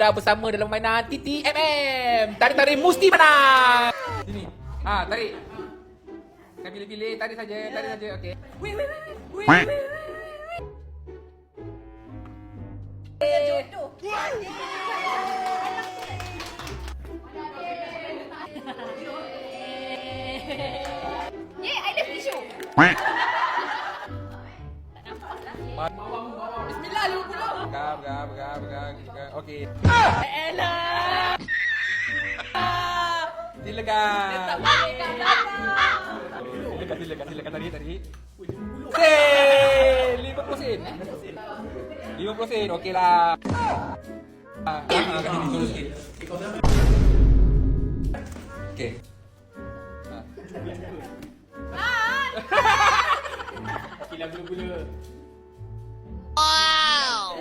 Zara bersama dalam mainan TTMM. Tarik-tarik mesti menang. Sini. Tarik. Saya pilih-pilih, tarik saja, okey. Wait. Jodoh. I love tissue. Bismillah, 50. Gap. Okey. Elah. Silakan. Silakan tarik. 50 sen. 50 sen, okeylah. Kat sini turun sikit. Okey. Okeylah gula-gula. Wow.